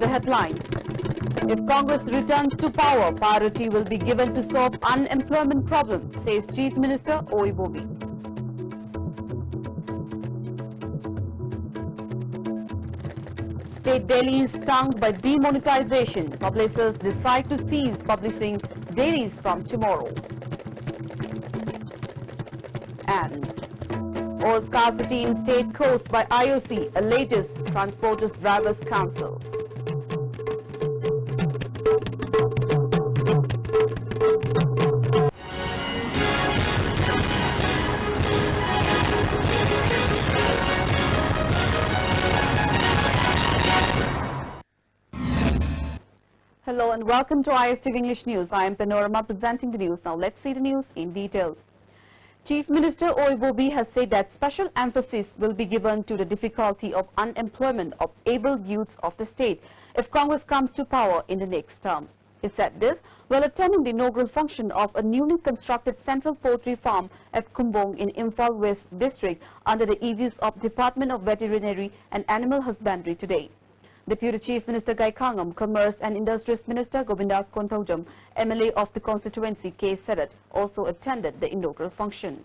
The headlines. If Congress returns to power, priority will be given to solve unemployment problem, says Chief Minister Oibobi. State dailies stung by demonetization. Publishers decide to cease publishing dailies from tomorrow. And oil scarcity in state coast by IOC alleges Transporters Drivers Council. Hello and welcome to ISTV English News. I am Panorama presenting the news. Now let's see the news in detail. Chief Minister Oibobi has said that special emphasis will be given to the difficulty of unemployment of able youths of the state if Congress comes to power in the next term. He said this while attending the inaugural function of a newly constructed central poultry farm at Kumbong in Imphal West District under the aegis of Department of Veterinary and Animal Husbandry today. Deputy Chief Minister Gaikhangam, Commerce and Industries Minister Govindas Konthaujam, MLA of the constituency K. Sarath also attended the inaugural function.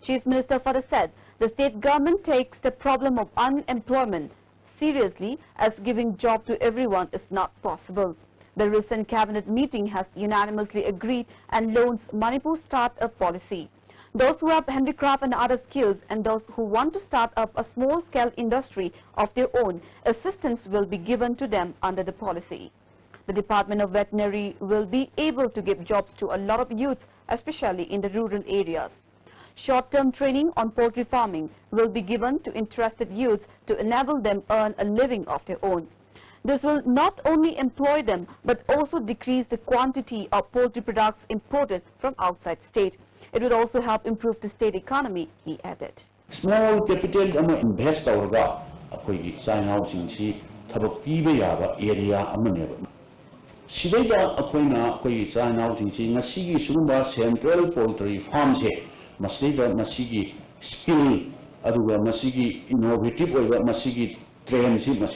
Chief Minister further said the state government takes the problem of unemployment seriously as giving job to everyone is not possible. The recent cabinet meeting has unanimously agreed and launched Manipur Start-up policy. Those who have handicraft and other skills and those who want to start up a small-scale industry of their own, assistance will be given to them under the policy. The Department of Veterinary will be able to give jobs to a lot of youth, especially in the rural areas. Short-term training on poultry farming will be given to interested youths to enable them earn a living of their own. This will not only employ them but also decrease the quantity of poultry products imported from outside state. It would also help improve the state economy, he added. Small capital invest China area China central poultry farm skill innovative train center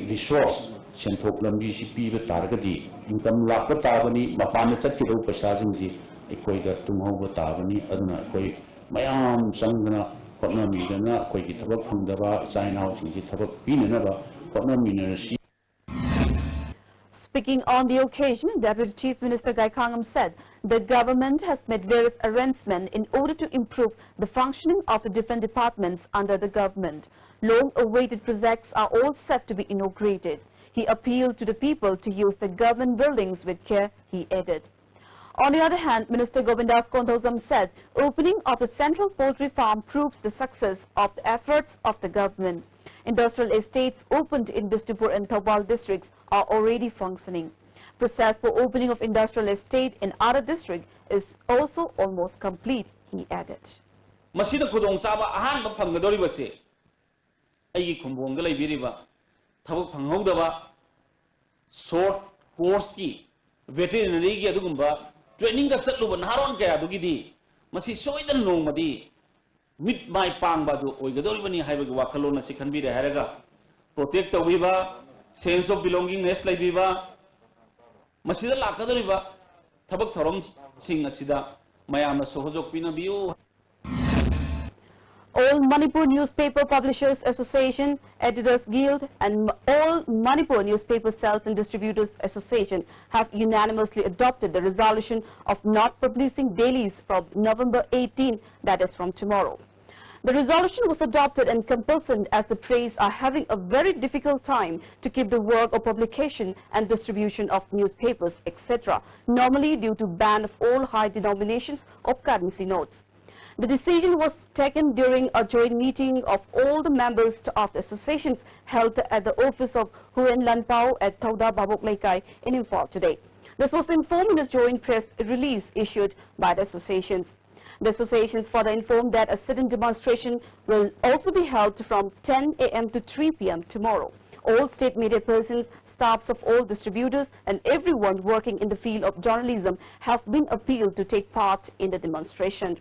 resource senthok lambi si piba targadi income lakpa tabani mapana chatkiro paisa jingsi ekoi da tumhauba tabani aduna ekoi mayam sangna hotna midana ekoi ki thabak phangdaba China jingsi thabak pinanaba hotna minarasi. Speaking on the occasion, Deputy Chief Minister Gaikhangam said the government has made various arrangements in order to improve the functioning of the different departments under the government. Long-awaited projects are all set to be inaugurated. He appealed to the people to use the government buildings with care, he added. On the other hand, Minister Govindas Konthaujam said opening of the central poultry farm proves the success of the efforts of the government. Industrial estates opened in Bishnupur and Thoubal districts are already functioning. Process for opening of industrial estate in other districts is also almost complete, he added. Masida khudong saba ahan ba phanggadori base ai Kumbong da leibiriba thabak phanghaudaba short course ki veterinary gi adugumba training da chatluba naharon kaya dugidi masi soidan nongmadi mit mai pangba du oigadori bani haibagi wakhalona si khanbire haraga protect tawiba sense of belongingness laibiba masida lakadoriba thabak thorom sing asida mayamna sohojok pinabiu. All Manipur Newspaper Publishers Association, Editors Guild and All Manipur Newspaper Sales and Distributors Association have unanimously adopted the resolution of not publishing dailies from November 18, that is from tomorrow. The resolution was adopted and compulsory as the press are having a very difficult time to keep the work of publication and distribution of newspapers, etc., normally due to ban of all high denominations of currency notes. The decision was taken during a joint meeting of all the members of the associations held at the office of Huen Lanpao at Thauda Babok Laikai in Imphal today. This was informed in a joint press release issued by the associations. The associations further informed that a sit-in demonstration will also be held from 10 a.m. to 3 p.m. tomorrow. All state media persons, staffs of all distributors and everyone working in the field of journalism have been appealed to take part in the demonstration.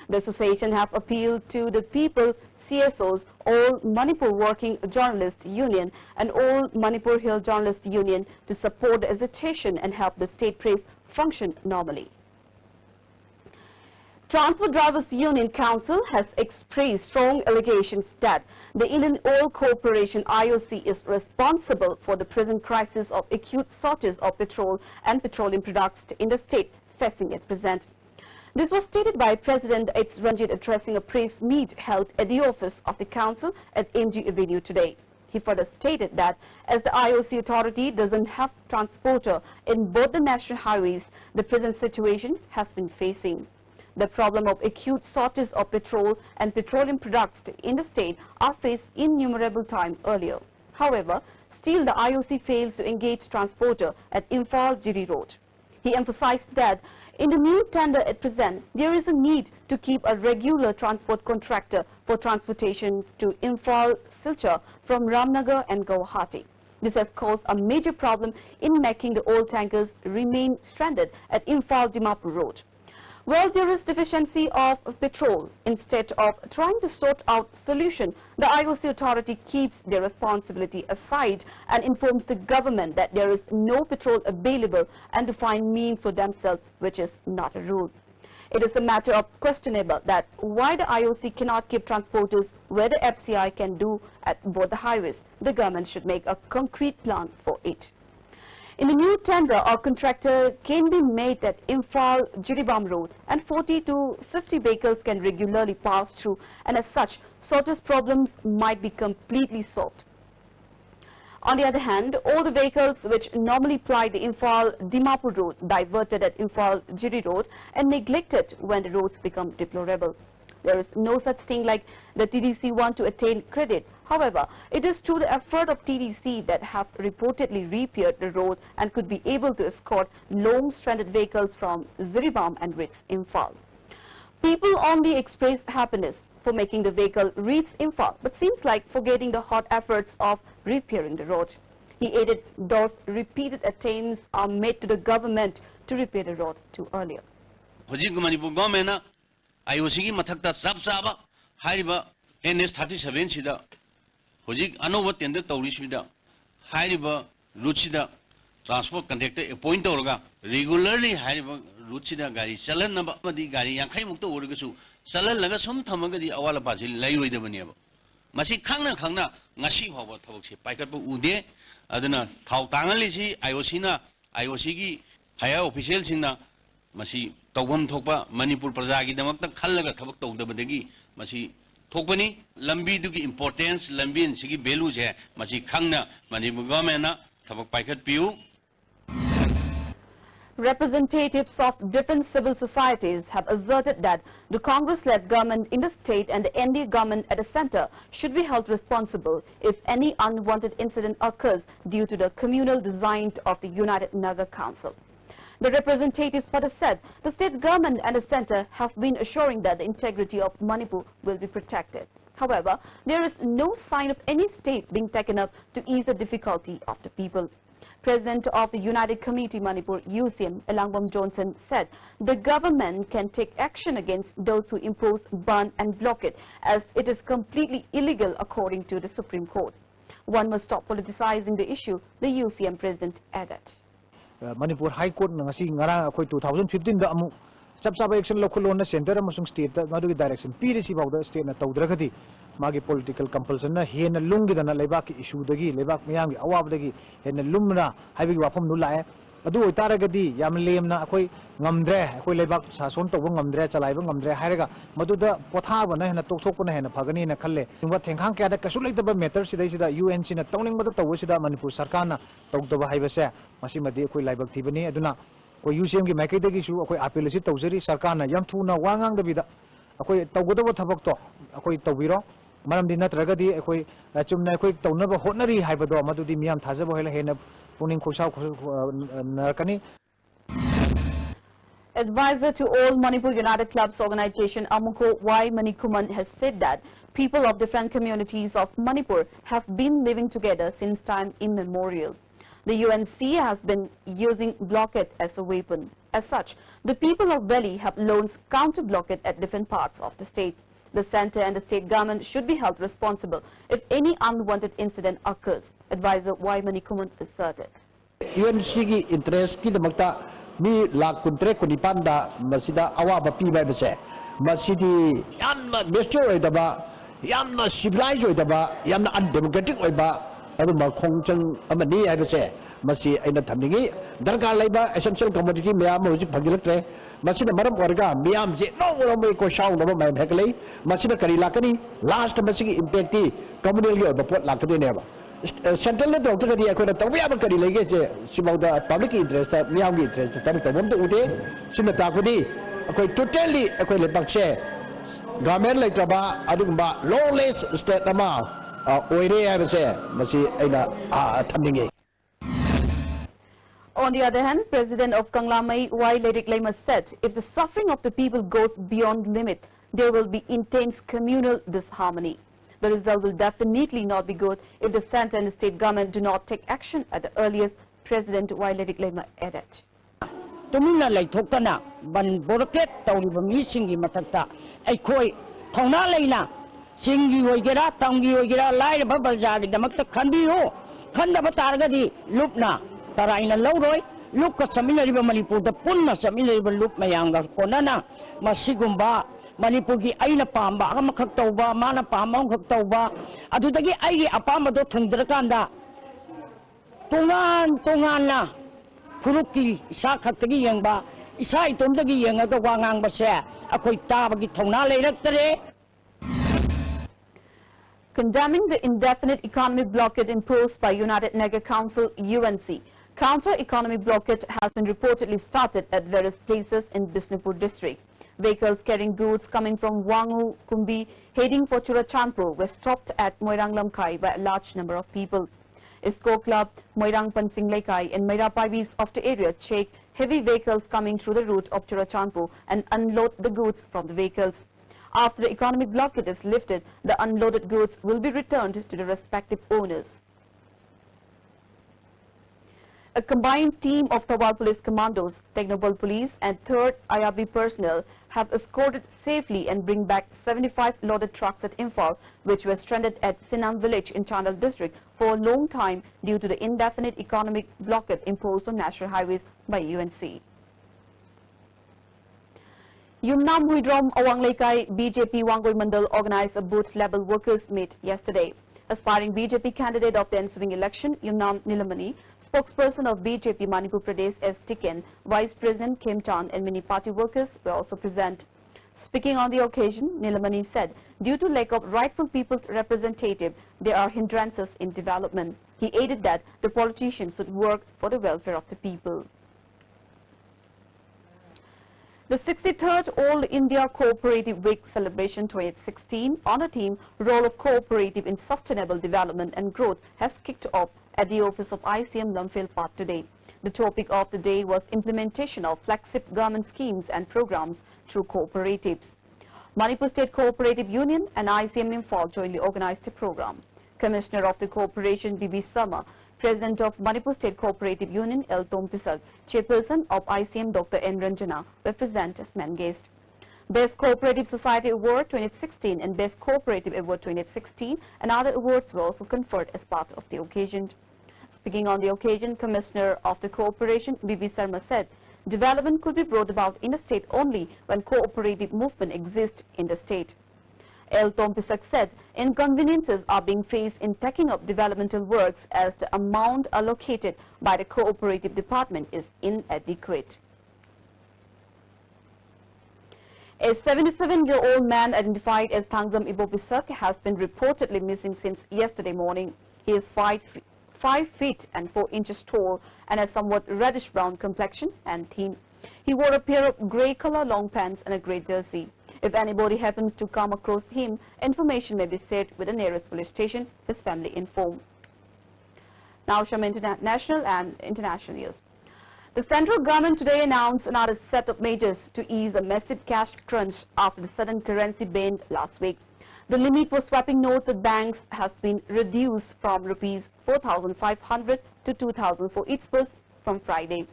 The association have appealed to the people, CSOs, All Manipur Working Journalists Union and All Manipur Hill Journalists Union to support the agitation and help the state press function normally. Transport Drivers Union Council has expressed strong allegations that the Indian Oil Corporation IOC is responsible for the present crisis of acute shortage of petrol and petroleum products in the state facing at present. This was stated by President H. Ranjit addressing a press meet held at the office of the council at MG Avenue today. He further stated that as the IOC authority doesn't have transporter in both the national highways, the present situation has been facing. The problem of acute shortage of petrol and petroleum products in the state are faced innumerable times earlier. However, still the IOC fails to engage transporter at Imphal Giri Road. He emphasized that in the new tender at present, there is a need to keep a regular transport contractor for transportation to Imphal Silchar from Ramnagar and Guwahati. This has caused a major problem in making the oil tankers remain stranded at Imphal Dimapur Road. Well, there is deficiency of petrol. Instead of trying to sort out solution, the IOC authority keeps their responsibility aside and informs the government that there is no petrol available and to find means for themselves, which is not a rule. It is a matter of questionable that why the IOC cannot keep transporters where the FCI can do at both the highways. The government should make a concrete plan for it. In the new tender, a contractor can be made at Imphal Jiribam Road and 40 to 50 vehicles can regularly pass through, and as such, shortage problems might be completely solved. On the other hand, all the vehicles which normally ply the Imphal Dimapur Road diverted at Imphal Giri Road and neglected when the roads become deplorable. There is no such thing like the TDC want to attain credit. However, it is through the effort of TDC that have reportedly repaired the road and could be able to escort long stranded vehicles from Jiribam and reach Imphal. People only express happiness for making the vehicle reach Imphal, but seems like forgetting the hot efforts of repairing the road. He added those repeated attempts are made to the government to repair the road too earlier. IOC की मथक्ता सब साबा हाइरिबा NS 37 सिदा होजिक अनोवा tender तौरिसिदा हाइरिबा रुचिदा transport contractor appoint तौरगा रेगुलरली हाइरिबा रुचिदा गाड़ी चलनबा मदि गाड़ी यांखै मुक्तो ओरगसु चलनलगा सम थमगदि अवाला पासि लैरोइदबनियाबा मसि खांना खांना ngasi फावबा थबकसे पाइकटबो उदे अदना थाव तांगलिसि IOC ना IOC की हायर ऑफिशियल सिंगना मसी तौबम थोपा मणिपुर प्रजा की दमक तक खल्लगा थबक तौदबदगी मसी थोपनी लंबी दुगी इंपोर्टेंस लंबी सिगी वैल्यू है मसी खंगना मणिपुर गवर्नमेंट थबक पाइखत पियु. Representatives of different civil societies have asserted that the Congress-led government in the state and the NDA government at the center should be held responsible if any unwanted incident occurs due to the communal design of the United Nagar Council. The representatives further said the state government and the center have been assuring that the integrity of Manipur will be protected. However, there is no sign of any state being taken up to ease the difficulty of the people. President of the United Committee Manipur UCM, Elangbom Johnson, said the government can take action against those who impose ban and block it, as it is completely illegal according to the Supreme Court. One must stop politicizing the issue, the UCM president added. Manipur High Court ngasi ngara akoi 2015 da amu chap chap action local na center amasung state da madu direction PDC bawda state na tawdragati magi political compulsion na hena lungi da na lebak issue dagi lebak miyam gi awab dagi hena lumna haibi wafam nu lae adu oitaragadi yam lemna akoi ngamdre akoi lebak sason tawba ngamdre chalaiba ngamdre hairaga madu da potha bana hena tokthok na hena phagani na khalle singwa thengkhang kya da kasu leitaba matter sidai sida UNC na tawning mada tawu sida Manipur sarkar na tawdaba haibase masi madi akoi laibak thibani aduna koi UCM gi makai dagi su akoi appeal si tawjari sarkar na yam thuna wangang da bida akoi tawgodaba thabak to akoi tawbiro maram din natragadi akoi chumna akoi tawnaba hotnari haibado madudi miyam thajaba hela hena puning khosau narakani. Advisor to all Manipur United Clubs organization Amuko Y. Manikuman has said that people of different communities of Manipur have been living together since time immemorial. The UNC has been using blockade as a weapon. As such, the people of Delhi have launched counter-blockade at different parts of the state. The centre and the state government should be held responsible if any unwanted incident occurs, Advisor Y. Manikumar asserted. UNC interest ki damakta mi lakh kuntre kunipanda masida awaba pi bai base masidi yamna mature oidaba yamna civilized oidaba yamna undemocratic oiba aduma khongchang amani ai base masi aina thamningi darkar laiba essential commodity mya ma hujik phagilatre masina maram orga miyam je no mo ko shaw no ma bheklei masina kari lakani last masigi impact ti communal gi oiba pot lakade ne ba Central le doctor kadi akoi na tawi aba kari lege se sibauda public interest miyam gi interest tabi tabom to ude sina ta kodi akoi totally akoi le bakse government like traba adugba lawless state nama oire aba se masi aina thamninge. On the other hand, President of Kanglamai Y. Ledik Lema said if the suffering of the people goes beyond limit, there will be intense communal disharmony. The result will definitely not be good if the centre and the state government do not take action at the earliest, President Y. Ledik Lema added. Tumina lai thoktana ban borket tawriba mi singi matakta aikoi thona leina singi hoigera tangi hoigera lai ba balja gi damakta khanbiro khandaba targadi lupna taraina lawroi lukka saminariba Manipur da punna saminariba lup mayanga konana masigumba Manipur gi aina pamba ama khak tawba mana pamba khak tawba adudagi ai apamba do thungdrakanda tungan na Kuruki isa khaktagi yengba isa itomdagi yengaga wangang ba se akoi tabagi thona leiraktere. Condemning the indefinite economic blockade imposed by United Nagar Council UNC, counter-economic blockade has been reportedly started at various places in Bishnupur district. Vehicles carrying goods coming from Wangu, Kumbi, heading for Churachandpur were stopped at Moirang Lamkai by a large number of people. ISKCO Club, Moirang Pansing Laikai and Meira Paivis of the area check heavy vehicles coming through the route of Churachandpur and unload the goods from the vehicles. After the economic blockade is lifted, the unloaded goods will be returned to the respective owners. A combined team of Tawal Police Commandos, Technobal Police and 3rd IRB personnel have escorted safely and bring back 75 loaded trucks at Imphal, which were stranded at Sinam village in Chandal district for a long time due to the indefinite economic blockade imposed on national highways by UNC. Yumnam Huidrom Awang Laikai BJP Wangoi Mandal organized a booth-level workers' meet yesterday. Aspiring BJP candidate of the ensuing election, Yumnam Nilamani, spokesperson of BJP Manipur Pradesh S. Tiken, Vice President Kim Chan and many party workers were also present. Speaking on the occasion, Nilamani said, due to lack of rightful people's representative, there are hindrances in development. He added that the politicians should work for the welfare of the people. The 63rd All India Cooperative Week Celebration 2016 on the theme Role of Cooperative in Sustainable Development and Growth has kicked off at the office of ICM Lumfield Park today. The topic of the day was implementation of flagship government schemes and programs through cooperatives. Manipur State Cooperative Union and ICM Imphal jointly organized the program. Commissioner of the Corporation B.B. Sama, President of Manipur State Cooperative Union L. Tompisak, Chairperson of ICM Dr. N. Ranjana were present as main guests. Best Cooperative Society Award 2016 and Best Cooperative Award 2016 and other awards were also conferred as part of the occasion. Speaking on the occasion, Commissioner of the Corporation B.B. Sarma said, development could be brought about in the state only when cooperative movement exists in the state. L. Tompisak said, inconveniences are being faced in taking up developmental works as the amount allocated by the cooperative department is inadequate. A 77-year-old man identified as Thangzam Ibopisak has been reportedly missing since yesterday morning. He is 5 feet and 4 inches tall and has somewhat reddish-brown complexion and thin. He wore a pair of grey color long pants and a grey jersey. If anybody happens to come across him, information may be shared with the nearest police station, his family informed. Now some national and international news. The central government today announced another set of measures to ease a massive cash crunch after the sudden currency ban last week. The limit for swapping notes at banks has been reduced from Rs 4,500 to 2,000 for each person from Friday.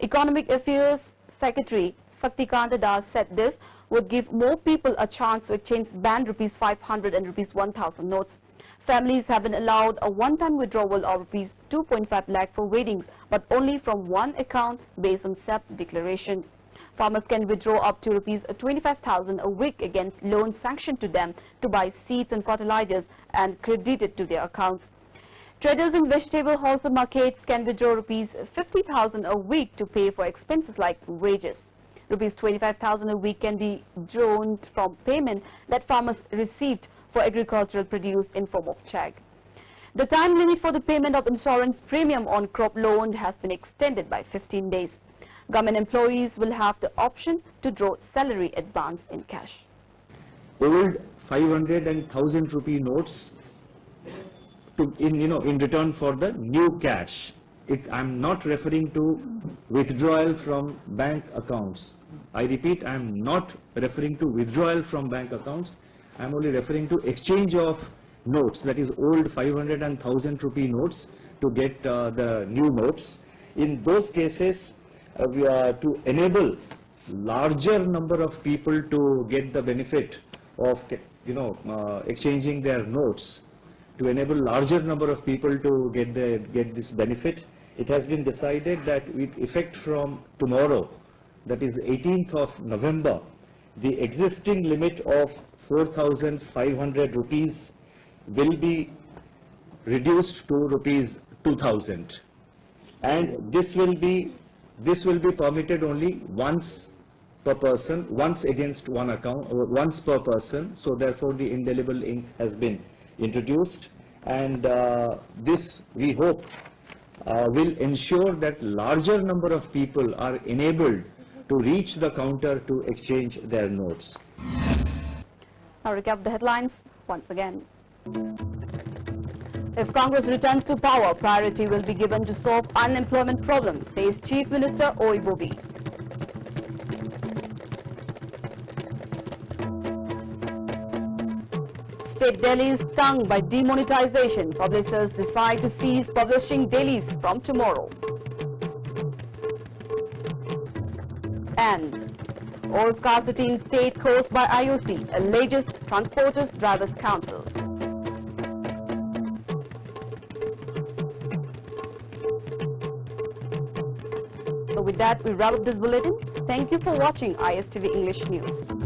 Economic Affairs Secretary Saktikanta Das said this would give more people a chance to exchange banned rupees 500 and rupees 1000 notes. Families have been allowed a one-time withdrawal of rupees 2.5 lakh for weddings, but only from one account based on self-declaration. Farmers can withdraw up to rupees 25,000 a week against loans sanctioned to them to buy seeds and fertilizers and credited to their accounts. Traders in vegetable wholesale markets can withdraw rupees 50,000 a week to pay for expenses like wages. Rupees 25,000 a week can be drawn from payment that farmers received for agricultural produce in form of check. The time limit for the payment of insurance premium on crop loan has been extended by 15 days. Government employees will have the option to draw salary advance in cash. Old 500 and 1000 rupee notes in return for the new cash. I'm not referring to withdrawal from bank accounts. I repeat, I'm not referring to withdrawal from bank accounts. I'm only referring to exchange of notes, that is old 500 and 1000 rupee notes to get the new notes. In those cases, we are to enable larger number of people to get the benefit of exchanging their notes. To enable larger number of people to get this benefit, it has been decided that with effect from tomorrow, that is 18th of November, the existing limit of 4,500 rupees will be reduced to rupees 2,000, and this will be permitted only once per person, once against one account, or once per person. So therefore the indelible ink has been introduced, and this we hope will ensure that larger number of people are enabled to reach the counter to exchange their notes. Now recap the headlines once again. If Congress returns to power, priority will be given to solve unemployment problems, says Chief Minister Oibobi. State Delhi is stung by demonetization. Publishers decide to cease publishing dailies from tomorrow. And ore scarcity in state caused by IOC, alleges Transporters Drivers Council. So with that, we wrap up this bulletin. Thank you for watching ISTV English News.